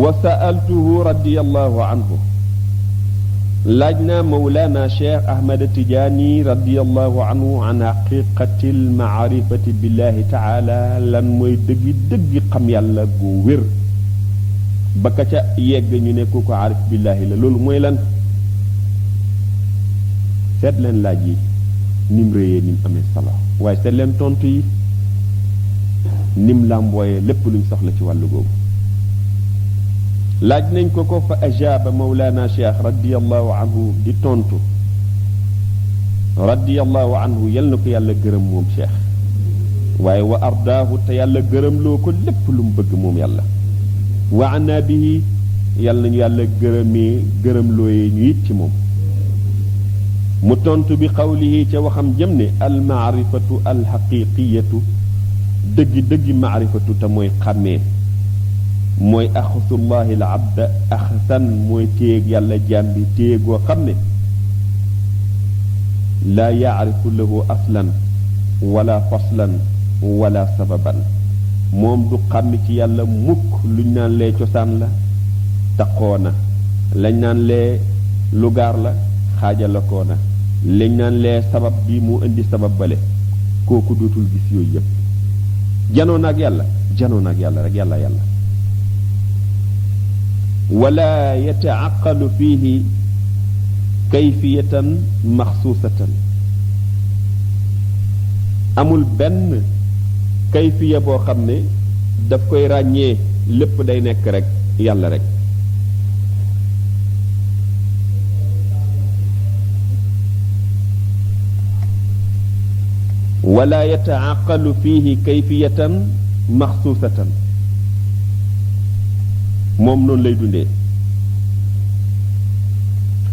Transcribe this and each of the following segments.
wa sa'altuhu radiyallahu anhu laaj naa mawlaana cheikh ahmad tijaani radiyallahu anhu an haqiqati almaarifati billahi taala lan mooy dëggi xam yàlla gu wér ba ka ca yegg ñu ne ku ko aarif billahi la loolu mooy lan seet leen laaj yi nim réyee nim amee solo waaye seet leen tontu yi nim làmbooyee lépp luñ soxla ci wàllu googu laaj nañ ko ko fa ajaaba mawlaana cheikh radiyallahu anhu di tontu radiyallahu anhu yal na ko yàlla gërëm moom cheikh waaye wa ardaahu te yàlla gërëm loo ko lépp lu mu bëgg moom yàlla wa anna bihi yàlla nañu yàlla gërëm looyee ñu it ci moom mu tontu bi qawlihi ca waxam jëm ne almaarifatu alxaqiqiyatu dëggi maarifatu te mooy xàmmee mooy axsullahi al abda axsan mooy téeg yàlla jaam bi téegoo xam ne laa yaarifu lahu aslan wala faslan wala sababan moom du xàmmi ci yàlla mukk luñ naan lee cosaan la taqoona lañ naan lee lugaar la xaajalakoona lañ naan lee sabab bi mu indi sabab bale kooku dootul gis yooyu yépp janoon ak yàlla rek yàlla wala yataaqalu fihi kayfiyatan maxsuusatan amul benn kayfiya boo xam ne daf koy ràññee lépp day nekk rek yàlla rek wala yataaqalu fihi kayfiyatan maxsuusatan moom noonu lay dundee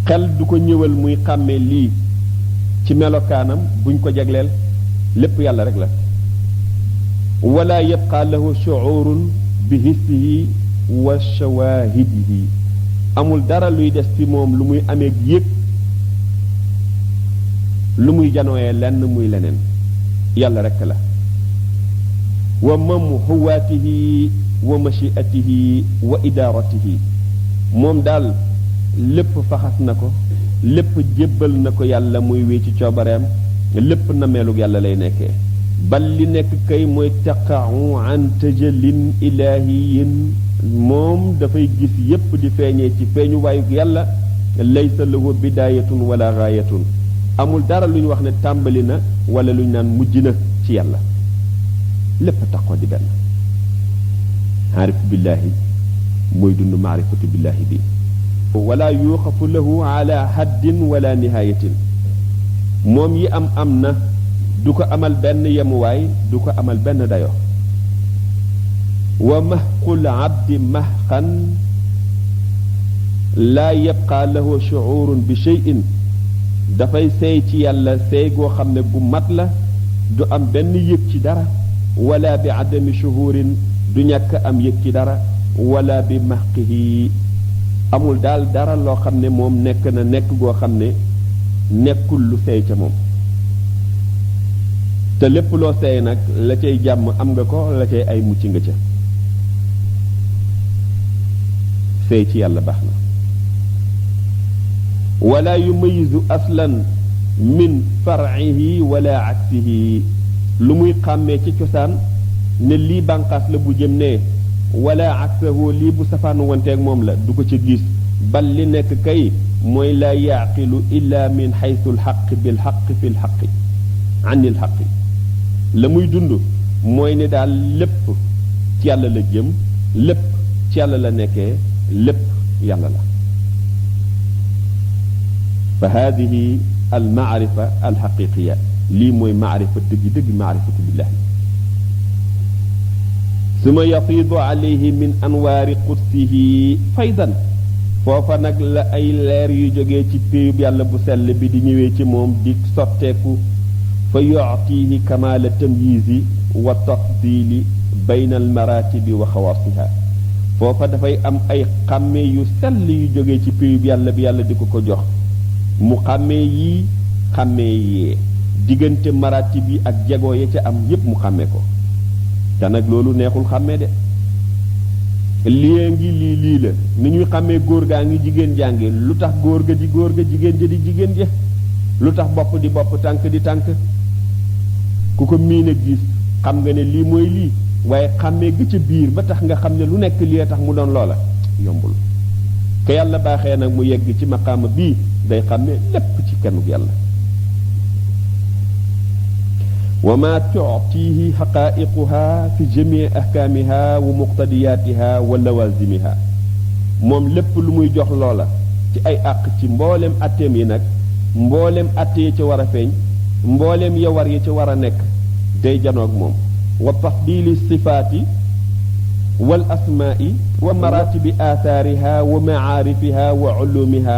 xel du ko ñëwal muy xàmmee lii ci melokaanam buñ ko jagleel lépp yàlla rek la wala yabqa lahu shu'urun bi hissihi wa shawaahidihi amul dara luy des ci moom lu muy amee yëg lu muy janooyee lenn muy leneen yàlla rek la wa mamhuwaatihi wa mashiatihi wa idaaratihi moom daal lépp faxas na ko lépp jébbal na ko yàlla muy wéy ci coobareem lépp na meelug yàlla lay nekkee bal li nekk kay mooy taqa'u an tajalin ilaahiyin moom dafay gis yépp di feeñee ci feeñu waayug yàlla laysa lahu bidaayatun wala gaayatun amul dara lu ñu wax ne tàmbali na wala lu ñu naan mujj na ci yàlla lépp taqoo di benn aarif billaahi mooy dund maarifatu billaahi bi wala yuuxafu lahu ala haddin wala nihayatin moom yi am na du ko amal benn yemuwaay du ko amal benn dayo wa mahqul abdi mahqan laa yabqa lahu shu'urun bi shay'in dafay seey ci yàlla seey goo xam ne bu mat la du am benn yëg ci dara wala bi adami shuhurin du ñàkk am yëg ci dara wala bi mahqihi amul daal dara loo xam ne moom nekk na nekk goo xam ne nekkul lu seey ca moom te lépp loo seey nag la cay jàmm am nga ko la cay ay mucc nga ca seey ci yàlla baax na wala yumayizu aslan min far'ihi wala aksihi lu muy xàmmee ci cosaan ne lii bànqaas la bu jëm ne wala aksahu lii bu safaanu wanteeg moom la du ko ci gis bal li nekk kay mooy laa yaaqilu illa min xaytu alxaqi bilxaqi fi lxaqi an ilxaqi la muy dund mooy ne daal lépp ci yàlla la jëm lépp ci yàlla la nekkee lépp yàlla la fa hadihi almaarifa alxaqiqiya lii mooy maarifa dëgg maarifatu billahi suma yafiidu alayhi min anwaari qudsihi faydan foofa nag la ay leer yu jógee ci péyub yàlla bu sell bi di ñëwee ci moom di sotteeku fa yu'tihi kamaala tamyiizi wa tafdili bayna almaratibi wa xawaasiha foofa dafay am ay xàmmee yu sell yu jógee ci péyub yàlla bi yàlla di ko jox mu xàmmee yii xàmmee yee diggante maratib yi ak jegoo ya ca am yépp mu xàmmee ko te nag loolu neexul xàmmee de lii ngi lii la ni ñuy xàmmee góor gaa ngi jigéen jàngi lu tax góor ga di góor ga jigéen ja di jigéen ja lu tax bopp di bopp tànk di tànk ku ko miin a gis xam nga ne lii mooy lii waaye xàmmee gi ca biir ba tax nga xam ne lu nekk lii tax mu doon loola yombul ke yàlla baaxee nag mu yegg ci maqaama bii day xàmmee lépp ci kennug yàlla wa ma tu'tihi xaqaa'iquha fi jamii ahkaamiha wa muqtadiyaatiha wa lawazimiha moom lépp lu muy jox loola ci ay àq ci mboolem atteem yi nag mboolem atte yi ca war a feeñ mboolem ya war yi ca war a nekk day janoog moom wa tafdili sifaati wal asmaai wa maratibi aathaariha wa macaarifiha wa culumiha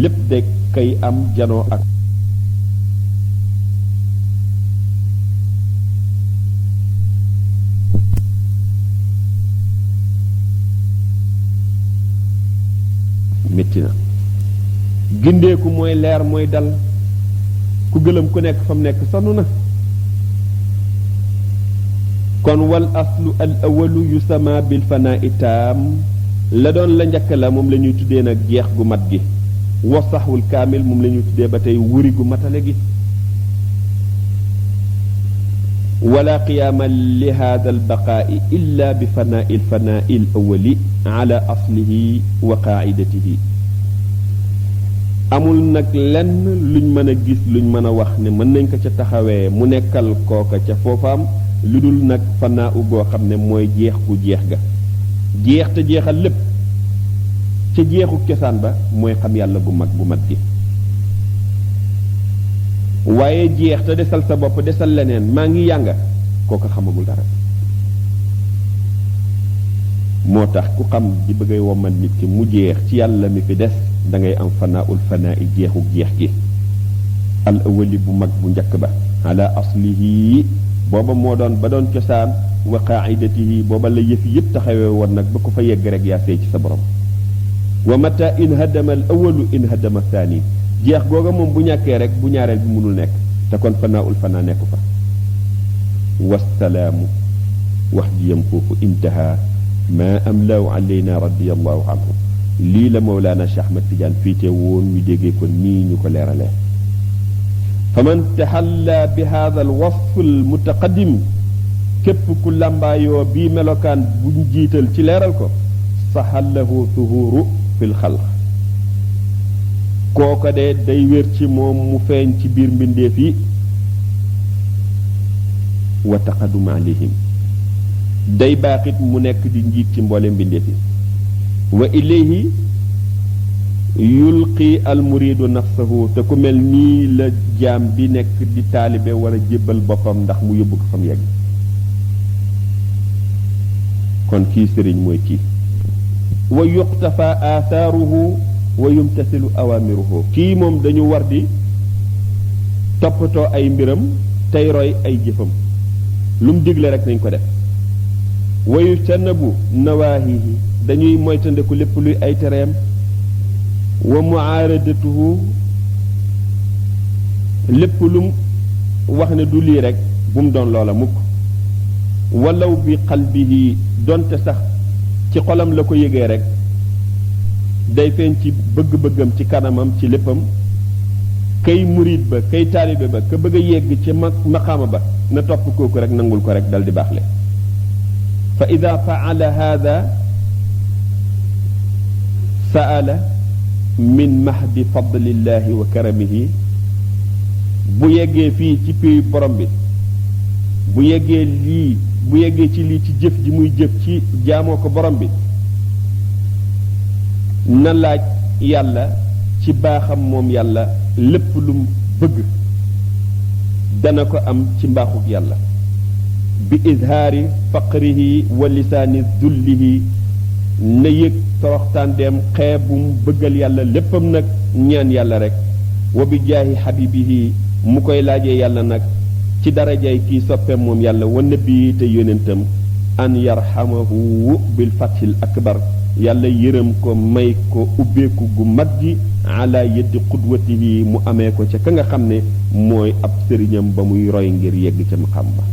lépp de kay am janoo ak métti na gindeeku mooy leer mooy dal ku gëlëm ku nekk fa mu nekk sonn na kon wal aslu al awalu yusama bil fanaa'i taam la doon la njëkk la moom la ñuy tuddee nag jeex gu mat gi wa saxwul kaamil moom la ñuy tuddee ba tey wuri gu matale gi wala qiyaama li hada al baqaa'i illa bi fanaa'i al fanaa'i al awali ala aslihi wa qaa'idatihi amul nag lenn luñ mën a gis luñ mën a wax ne mën nañ ko ca taxawee mu nekkal kooka ca foofaam lu dul nag fanaa u goo xam ne mooy jeex gu jeex ga jeex te jeexal lépp ca jeexu cosaan ba mooy xam yàlla gu mag gu mat gi waaye jeex te desal sa bopp desal leneen maa ngi yànga kooka xamagul dara moo tax ku xam di bëgg a womal nit ki mu jeex ci yàlla mi fi des da ngay am fanaaul fanaa i jeexu jeex gi al awali bu mag bu njëkk ba ala aslihi booba moo doon ba doon cosaan wa qaidatihi booba la yëf yëpp taxawee woon nag ba ko fa yegg rek yaa seey ci sa borom wa mata in hadama al awalu in hadama thani jeex googa moom bu ñàkkee rek bu ñaareel bi mënul nekk te kon fanaaul fanaa nekku fa wasalaamu wax ji yam foofu intaha ma amlaaw alayna radiallahu anhu lii la Mawlaana Cheikh Ahmad Tidiane fiite woon ñu déggee ko nii ñu ko leeralee fa man taxalla bi hada al wasf al mutaqaddim képp ku làmbaayoo bii melokaan buñ jiital ci leeral ko saxallahu zuhuru fil xalq kooka de day wér ci moom mu feeñ ci biir mbindeef yi wa taqaddum alayhim day baaxit mu nekk di njiit ci mboole mbindeef yi wa ilayhi yulqi almuridu nafsahu te ku mel nii la jaam bi nekk di taalibe war a jébbal boppam ndax mu yóbbu ko fa mu yegg kon kii sëriñ mooy kii wa yuqtafa athaaruhu wa yumtasilu awamiruhu kii moom dañu war di toppatoo ay mbiram tey roy ay jëfam lu mu digle rek nañ ko def wa yujtanabu nawaahihi dañuy moytandiku lépp luy ay tereem wa muaaradatuhu lépp lum wax ne du lii rek bu mu doon loola mukk walaw bi qalbihi donte sax ci xolam la ko yëgee rek day feeñ ci bëgg-bëggam ci kanamam ci léppam kay murid ba kay taalibe ba ka bëgg a yegg ci maqaama ba na topp kooku rek nangul ko rek dal di baaxle fa ida faala hada saala min mahdi fadlillahi wa karamihi bu yeggee fii ci pays borom bi bu yeggee ci lii ci jëf ji muy jëf ci jaamoo ko borom bi na laaj yàlla ci baaxam moom yàlla lépp lum bëgg dana ko am ci mbaaxuk yàlla bi izhaari faqrihi wa lisaani dullihi na yëg toroxtaandeem xeebum bëggal yàlla léppam nag ñaan yàlla rek wa bi jaahi xabibihi mu koy laajee yàlla nag ci darajay kii soppeem moom yàlla wa nabi te yonentam an yarxamahu bil fathil akbar yàlla yërëm ko may ko ubbeeku gu mag gi ala yeddi qudwatihi mu amee ko ca ka nga xam ne mooy ab sëriñam ba muy roy ngir yegg ca maqaam ba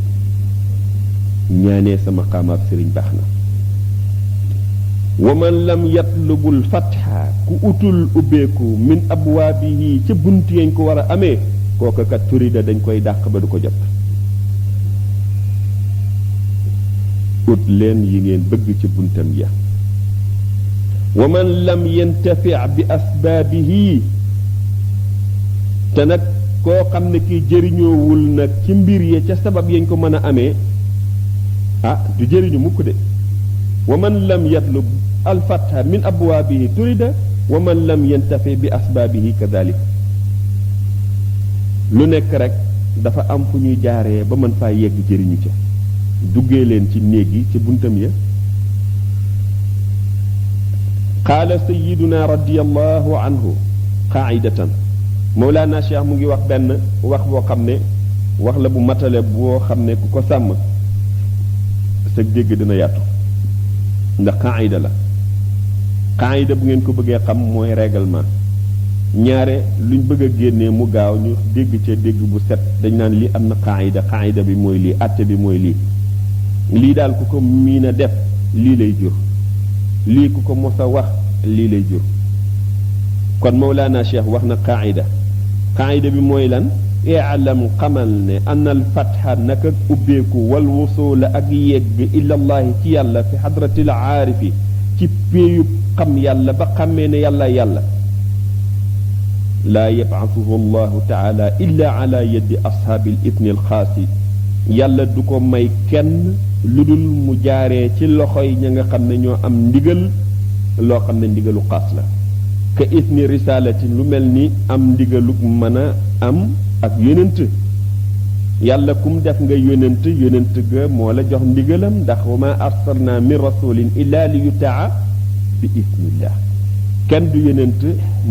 ñaanee sa maqaam ab sëriñ baax na wa man lam yatlubul fatha ku utul ubbeeku min abwaabihi ca bunt yañ ko war a amee kooka kat turida dañ koy dàq ba du ko jot ut leen yi ngeen bëgg ci buntam ya wa man lam yantafi bi asbaabihi te nag koo xam ne kii jëriñoowul nag ci mbir ya ca sabab yañ ko mën a amee du jëriñu mukk de wa man lam yatlub alfatha min abwaabihi turida wa man lam yantafi bi asbaabihi kadalik lu nekk rek dafa am fu ñuy jaaree ba mën faa yegg jëriñu ca duggee leen ci néeg yi ci buntam ya qaala sayiduna radiallahu anhu qaidatan mawlaana cheikh mu ngi wax benn wax boo xam ne wax la bu matale boo xam ne ku ko sàmm sa dégg dina yàttu ndax qaida la qaida bu ngeen ko bëggee xam mooy règlement ñaare luñ bëgg a génnee mu gaaw ñu dégg ca dégg bu set dañ naan lii am na qaida bi mooy lii atte bi mooy lii daal ku ko miin a def lii lay jur lii ku ko mos a wax lii lay jur kon Mawlana Cheikh wax na qaida bi mooy lan i'lam xamal ne anna al fatha naka ubbeeku wal wusula ak yegg ilallahi ci yàlla fi hadratil aarifi ci péeyub xam yàlla ba xàmmee ne yàlla laa yab'athuhu allahu taala illa ala yaddi ashaabil idni al xaasi yàlla du ko may kenn lu dul mu jaaree ci loxoy ña nga xam ne ñoo am ndigal loo xam ne ndigalu xaas la ka isni risalatin lu mel ni am ndigalug mën a am ak yonent yàlla kum def nga yonent ga moo la jox ndigalam ndax wa ma arsalna min rasulin illa li yutaa bi isnillah kenn du yonent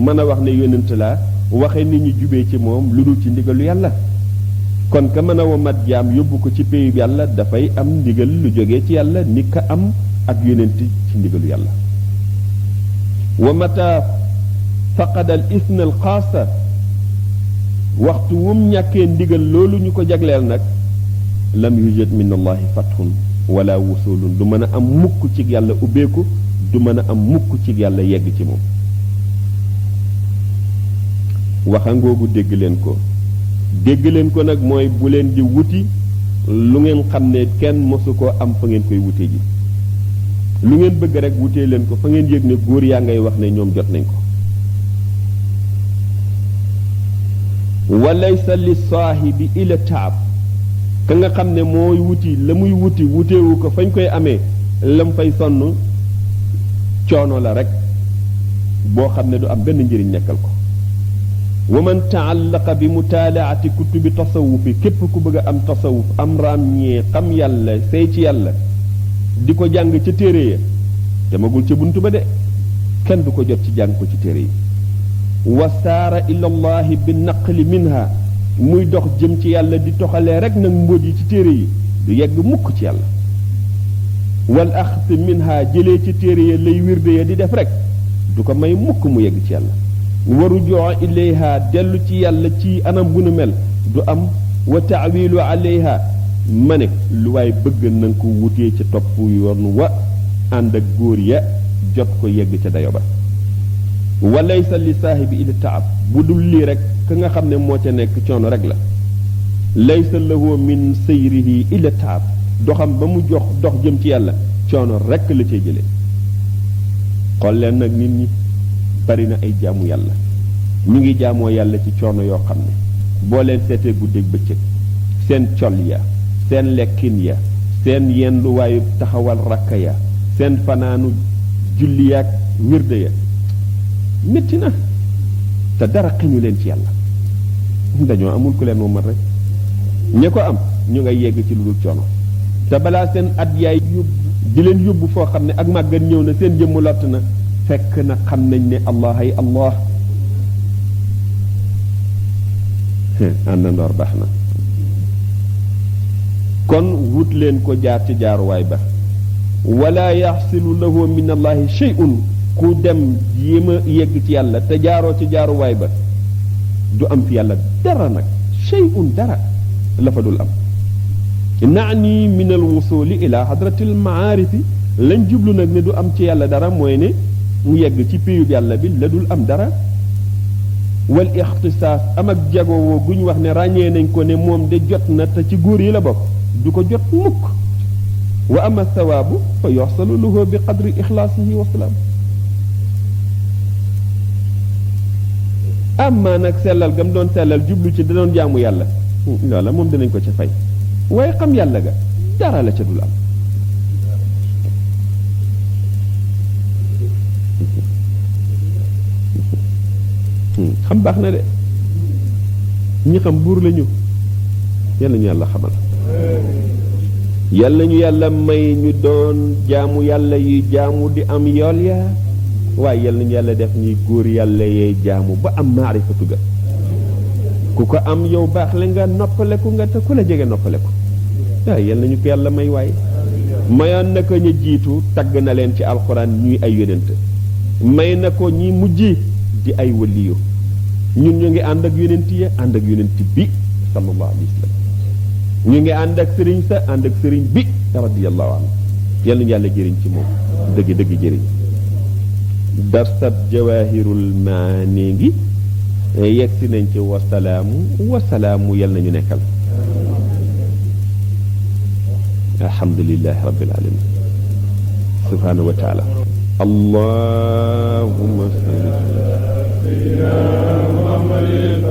mën a wax ne yonent la waxe nit ñi jubee ci moom lu dul ci ndigalu yàlla kon ka mën a wamat jaam yóbbu ko ci péyub yàlla dafay am ndigal lu jógee ci yàlla ni ka am ak yonent ci ndigalu yàlla wa mata faqada al isna al xaasa waxtu wum ñàkkee ndigal loolu ñu ko jagleel nag lam yujad min allahi fathun wala wusulun du mën a am mukk ci yàlla ubbeeku du mën a am mukk ci yàlla yegg ci moom waxangoogu dégg leen ko nag mooy bu leen di wuti lu ngeen xam ne kenn mosu koo am fa ngeen koy wute ji lu ngeen bëgg rek wutee leen ko fa ngeen yëg ne góor yaa ngay wax ne ñoom jot nañ ko walaysa li saahibi ila taab ka nga xam ne mooy wuti la muy wuti wuteewu ko fañ koy amee lam fay sonn coono la rek boo xam ne du am benn njëriñ nekkal ko wa man taallaqa bi mutaalaati kutubi tasawufi képp ku bëgg a am tasawuf am ràññee xam yàlla say ci yàlla di ko jàng ca téere ya te magul ca bunt ba de kenn du ko jot ci jàng ko ci téere yi wa saara ila llahi bi naqli minha muy dox jëm ci yàlla di toxalee rek nag mbóot yi ci téere yi du yegg mukk ci yàlla wal axti minha jëlee ci téere ya lay wirde ya di def rek du ko may mukk mu yegg ci yàlla waru joo ilayha dellu ci yàlla ci anam bu nu mel du am wa taawilu alayha ma ne lu waay bëgg na nga ko wutee ca topp yoon wa ànd ak góor ya jot ko yegg ca dayo ba walaysa li saahibi ila taab bu dul lii rek ka nga xam ne moo ca nekk coono rek la laysa lahu min sayrihi ila taab doxam ba mu dox jëm ci yàlla coono rek la cay jëlee xool leen nag nit ñi bari na ay jaamu yàlla ñu ngi jaamoo yàlla ci coono yoo xam ne boo leen seetee guddeeg bëccëg seen col ya seen lekkin ya seen yenduwaayu taxawal rakka ya seen fanaanu julli yaak wirde ya métti na te dara xeñu leen ci yàlla dañoo amul ku leen moom mat rek ñi ko am ñu ngay yegg ci lu dul coono te balaa seen at yaay di leen yóbbu foo xam ne ak màggat ñëw na seen jëmm lott na fekk na xam nañ ne allah ay allah àndandoor baax na kon wut leen ko jaar ci jaaruwaay ba wala yaxsilu lahu min allahi shay'un ku dem yéem a yegg ci yàlla te jaaroo ci jaaruwaay ba du am fi yàlla dara nag shay'un dara la fa dul am naani min alwusuli ila hadrati almaarifi lañ jublu nag ne du am ci yàlla dara mooy ne mu yegg ci péyub yàlla bi la dul am dara wal ixtisaas am ak jagowoo gu ñu wax ne ràññee nañ ko ne moom de jot na te ci góor yi la bokk du ko jot mukk wa ama sawaabu fa yoxsalu lahu bi qadri ixlaasihi wa salaam amma nag sellal gam doon sellal jublu ci da doon jaamu yàlla loola moom dinañ ko ca fay waaye xam yàlla ga dara la ca dul am xam baax na de ñi xam buur lañu yàlla ñu yàlla xamal yàlla ñu yàlla may ñu doon jaamu yàlla yi jaamu di am yool ya waaye yàlla ñu yàlla def ñuy góor yàlla yee jaamu ba am maarifatu ga ku ko am yow baax la nga noppaleku nga te ku la jege noppaleku waaye yàlla ñu ko yàlla may waaye mayoon na ko ñu jiitu tagg na leen ci alxuraan ñuy ay yonent may na ko ñi mujj di ay waliyu ñun ñu ngi ànd ak yonent yi ànd ak yonent bi sallallahu alayhi wa sallam ñu ngi ànd ak sëriñ sa ànd ak sëriñ bi radiyallahu anhu yàlla ñu yàlla jëriñ ci moom dëgg dëgg jëriñ darsat jawahirul maani ngi yegsi nañ ci wasalaamu yàlla nañu nekkal alhamdulillahi rabbil alamin subhanahu wa taala allahumma salli ala sayyidina muhammadin